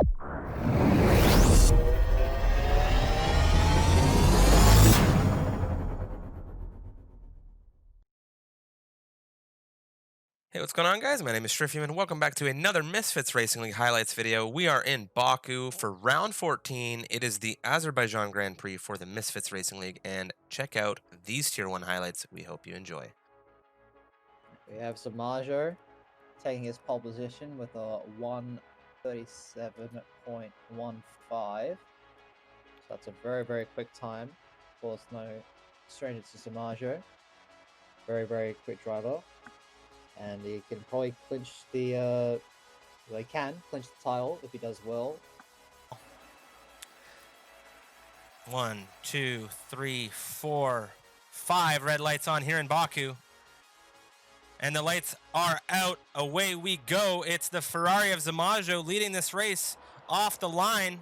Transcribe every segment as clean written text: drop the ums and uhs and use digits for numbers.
Hey, what's going on, guys? My name is Shrifium, and welcome back to another Misfits Racing League highlights video. We are in Baku for round 14. It is the Azerbaijan Grand Prix for the Misfits Racing League, and check out these Tier 1 highlights. We hope you enjoy. We have Samajo taking his pole position with a 1:37.15. So that's a very, very quick time. Of course, no stranger to Samajo. Very, very quick driver. And he can probably clinch the, well, he can clinch the title if he does well. 1, 2, 3, 4, 5 red lights on here in Baku. And the lights are out. Away we go. It's the Ferrari of Samajo leading this race off the line.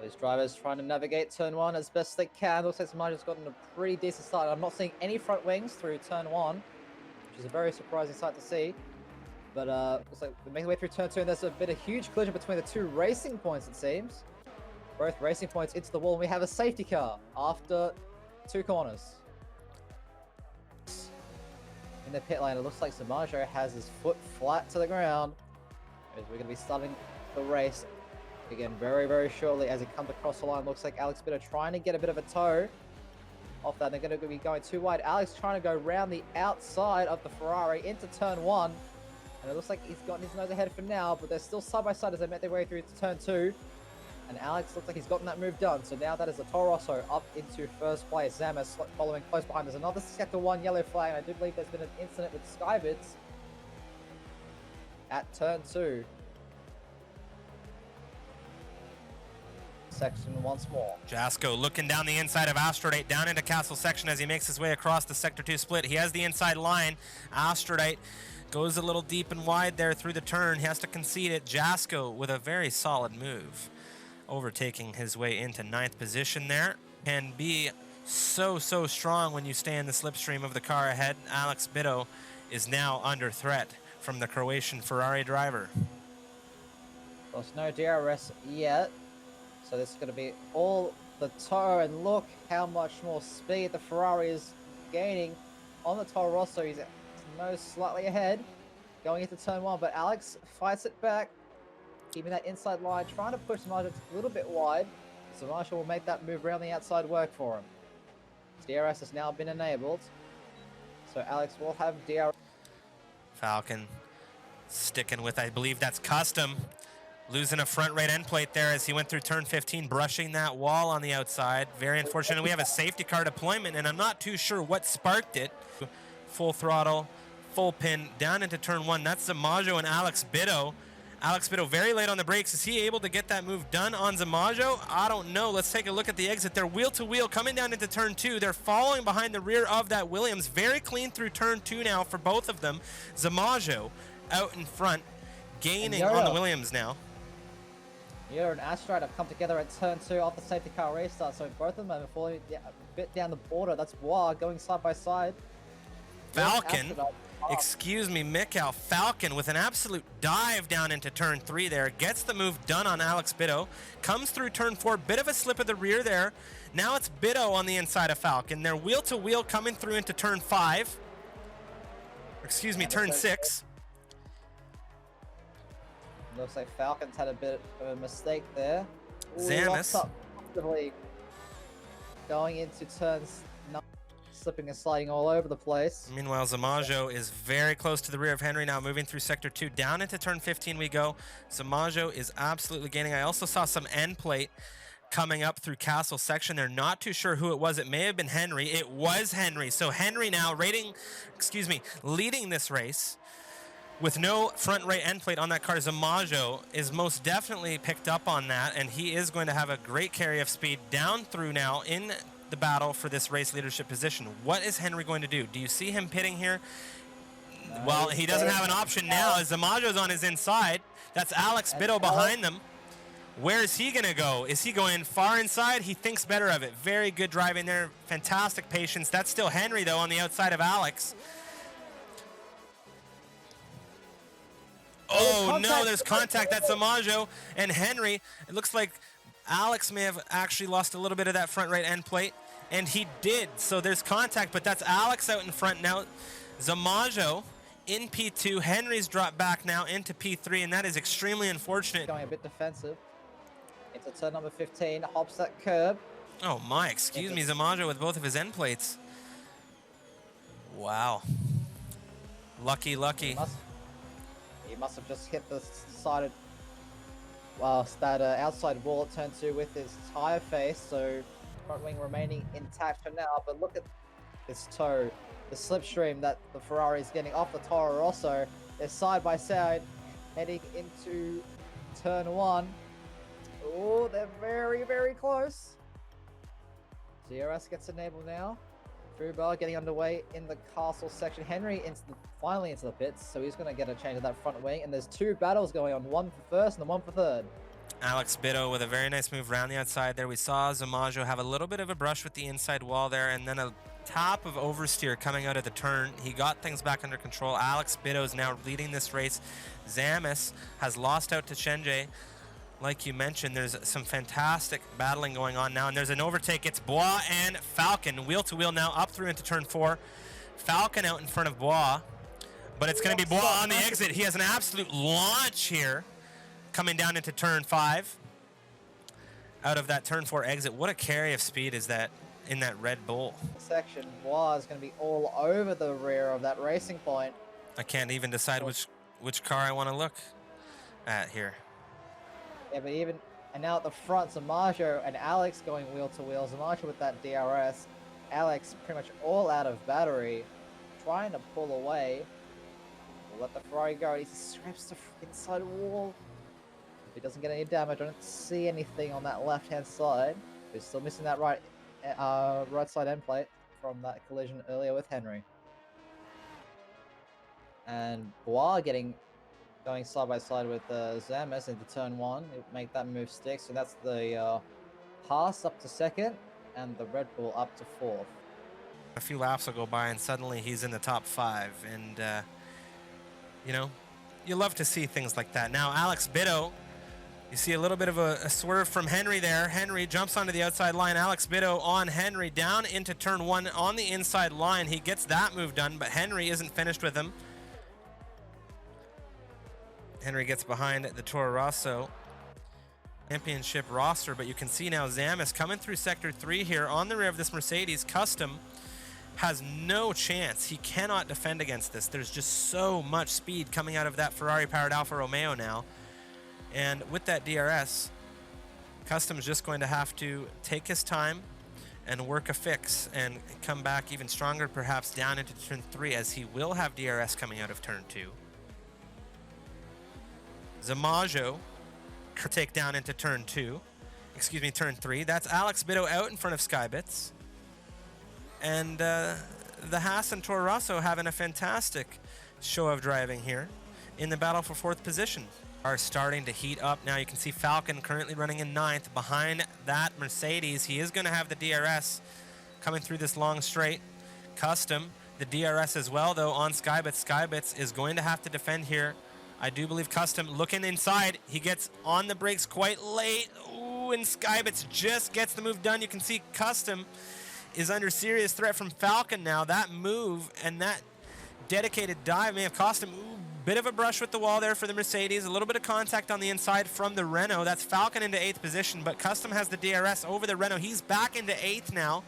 These drivers trying to navigate turn 1 as best they can. Looks like Samajo's gotten a pretty decent start. I'm not seeing any front wings through turn 1, which is a very surprising sight to see. But looks like we're making our way through turn 2, and there's a bit of huge collision between the two racing points, it seems. Both racing points into the wall, and we have a safety car after 2 corners. In the pit lane, it looks like Samajo has his foot flat to the ground, as we're going to be starting the race again very, very shortly as it comes across the line. Looks like Alex Bitter trying to get a bit of a toe off that. They're going to be going too wide. Alex trying to go around the outside of the Ferrari into turn 1. And it looks like he's gotten his nose ahead for now, but they're still side by side as they make their way through to turn 2. And Alex looks like he's gotten that move done. So now that is the Toro Rosso up into first place. Zamas following close behind. There's another Sector 1 yellow flag. And I do believe there's been an incident with Skybits at turn 2. Section once more. Jasko looking down the inside of Aphrodite down into Castle Section as he makes his way across the Sector 2 split. He has the inside line. Aphrodite goes a little deep and wide there through the turn. He has to concede it. Jasko with a very solid move, overtaking his way into 9th position there. Can be so strong when you stay in the slipstream of the car ahead. Alex Bido is now under threat from the Croatian Ferrari driver. There's no DRS yet. So this is going to be all the Toro, and look how much more speed the Ferrari is gaining on the Toro Rosso. He's nose slightly ahead going into turn 1, but Alex fights it back, keeping that inside line, trying to push Samajo a little bit wide. Samajo will make that move around the outside work for him. DRS has now been enabled, so Alex will have DRS. Falcon sticking with, I believe that's custom. Losing a front right end plate there as he went through turn 15, brushing that wall on the outside. Very unfortunate. We have a safety car deployment, and I'm not too sure what sparked it. Full throttle, full pin, down into turn 1. That's Samajo and Alex Bido. Alex Bido very late on the brakes. Is he able to get that move done on Samajo? I don't know. Let's take a look at the exit. They're wheel to wheel coming down into turn 2. They're following behind the rear of that Williams. Very clean through turn 2 now for both of them. Samajo out in front, gaining on the Williams now. Yoda and Astride have come together at turn 2 off the safety car restart, so both of them are falling a bit down the border. That's Bois going side by side. Falcon, excuse me, Mikhail. Falcon with an absolute dive down into turn 3 there. Gets the move done on Alex Bido. Comes through turn 4, bit of a slip of the rear there. Now it's Bido on the inside of Falcon. They're wheel to wheel coming through into turn 5. Excuse me, turn 6. Looks like Falcon's had a bit of a mistake there. Zamas going into turns 9, slipping and sliding all over the place. Meanwhile, Samajo is very close to the rear of Henry now, moving through sector 2. Down into turn 15 we go. Samajo is absolutely gaining. I also saw some end plate coming up through Castle Section. They're not too sure who it was. It may have been Henry. It was Henry. So Henry now leading this race. With no front right end plate on that car, Samajo is most definitely picked up on that, and he is going to have a great carry of speed down through now in the battle for this race leadership position. What is Henry going to do? Do you see him pitting here? Well, he doesn't have an option now as Samajo's on his inside. That's Alex Bido behind them. Where is he going to go? Is he going far inside? He thinks better of it. Very good driving there. Fantastic patience. That's still Henry, though, on the outside of Alex. Oh no, contact. there's contact. That's Zamajo and Henry. It looks like Alex may have actually lost a little bit of that front right end plate, and he did. So there's contact, but that's Alex out in front now. Zamajo in P2. Henry's dropped back now into P3, and that is extremely unfortunate. Going a bit defensive. Into turn number 15, hops that curb. Oh my, excuse me, Zamajo with both of his end plates. Wow. Lucky. He must have just hit the sided, that outside wall at turn 2 with his tire face, so front wing remaining intact for now. But look at this toe, the slipstream that the Ferrari is getting off the Toro Rosso. They're side by side, heading into turn 1. Oh, they're very close. DRS gets enabled now. Fubar getting underway in the castle section. Henry finally into the pits, so he's going to get a change of that front wing. And there's 2 battles going on, one for first and one for third. Alex Bitto with a very nice move around the outside there. We saw Zamajo have a little bit of a brush with the inside wall there, and then a top of oversteer coming out of the turn. He got things back under control. Alex Bitto is now leading this race. Zamis has lost out to Shenjie. Like you mentioned, there's some fantastic battling going on now, and there's an overtake. It's Bois and Falcon, wheel to wheel now, up through into turn 4. Falcon out in front of Bois, but it's going to be Bois on the exit. He has an absolute launch here, coming down into turn 5. Out of that turn 4 exit, what a carry of speed is that in that Red Bull. Section Bois is going to be all over the rear of that racing point. I can't even decide which car I want to look at here. Yeah, but and now at the front, Zamajo and Alex going wheel to wheel. Zamajo with that DRS. Alex pretty much all out of battery, trying to pull away. We'll let the Ferrari go. He scrapes the inside wall. He doesn't get any damage. I don't see anything on that left-hand side. We're still missing that right side end plate from that collision earlier with Henry. And Bois going side by side with Zamis into turn 1. It make that move stick. So that's the Haas up to second and the Red Bull up to 4th. A few laps will go by and suddenly he's in the top 5. And, you know, you love to see things like that. Now, Alex Bitto, you see a little bit of a swerve from Henry there. Henry jumps onto the outside line. Alex Bitto on Henry down into turn 1 on the inside line. He gets that move done, but Henry isn't finished with him. Henry gets behind the Toro Rosso championship roster, but you can see now Zamis coming through sector 3 here on the rear of this Mercedes Custom has no chance. He cannot defend against this. There's just so much speed coming out of that Ferrari-powered Alfa Romeo now. And with that DRS, Custom's just going to have to take his time and work a fix and come back even stronger, perhaps down into turn 3, as he will have DRS coming out of turn 2. Zamajo take down into turn 3. That's Alex Bitto out in front of Skybits. And the Haas and Toro Rosso having a fantastic show of driving here in the battle for 4th position. Are starting to heat up now. You can see Falcon currently running in 9th behind that Mercedes. He is going to have the DRS coming through this long straight. Custom, the DRS as well, though, on Skybits. Skybits is going to have to defend here. I do believe Custom looking inside. He gets on the brakes quite late. Ooh, and Skybits just gets the move done. You can see Custom is under serious threat from Falcon now. That move and that dedicated dive may have cost him. Ooh, bit of a brush with the wall there for the Mercedes. A little bit of contact on the inside from the Renault. That's Falcon into 8th position, but Custom has the DRS over the Renault. He's back into 8th now.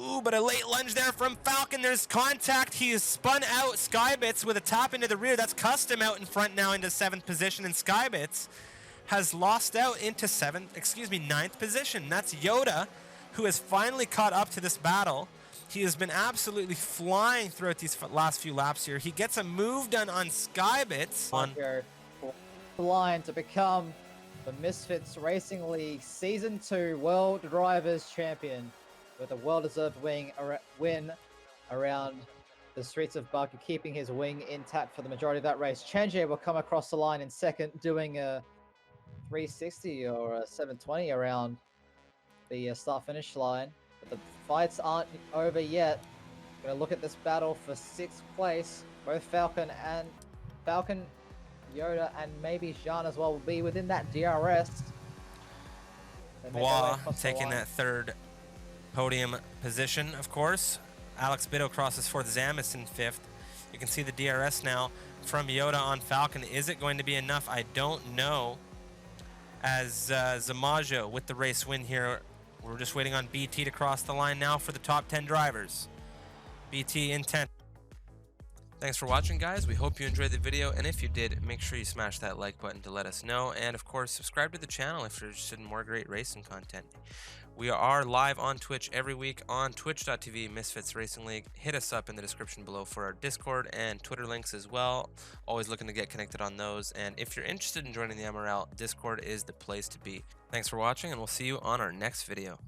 Ooh, but a late lunge there from Falcon. There's contact. He is spun out. Skybits with a tap into the rear. That's Custom out in front now into 7th position, and Skybits has lost out into 9th position. That's Yoda, who has finally caught up to this battle. He has been absolutely flying throughout these last few laps here. He gets a move done on Skybits. Line to become the Misfits Racing League Season 2 World Drivers Champion, with a well-deserved win around the streets of Baku, keeping his wing intact for the majority of that race. Chenjie will come across the line in second, doing a 360 or a 720 around the start-finish line. But the fights aren't over yet. Going to look at this battle for 6th place. Both Falcon Yoda and maybe Jean as well will be within that DRS. They make their way Bois across the taking line. that third podium position, of course. Alex Bitto crosses fourth, Zamis in fifth. You can see the DRS now from Yoda on Falcon. Is it going to be enough? I don't know. As Zamajo with the race win here. We're just waiting on BT to cross the line now for the top 10 drivers. BT in 10th. Thanks for watching, guys. We hope you enjoyed the video, and if you did, make sure you smash that like button to let us know, and of course subscribe to the channel if you're interested in more great racing content. We are live on Twitch every week on twitch.tv Misfits Racing League. Hit us up in the description below for our Discord and Twitter links as well. Always looking to get connected on those, and if you're interested in joining the MRL, Discord is the place to be. Thanks for watching, and we'll see you on our next video.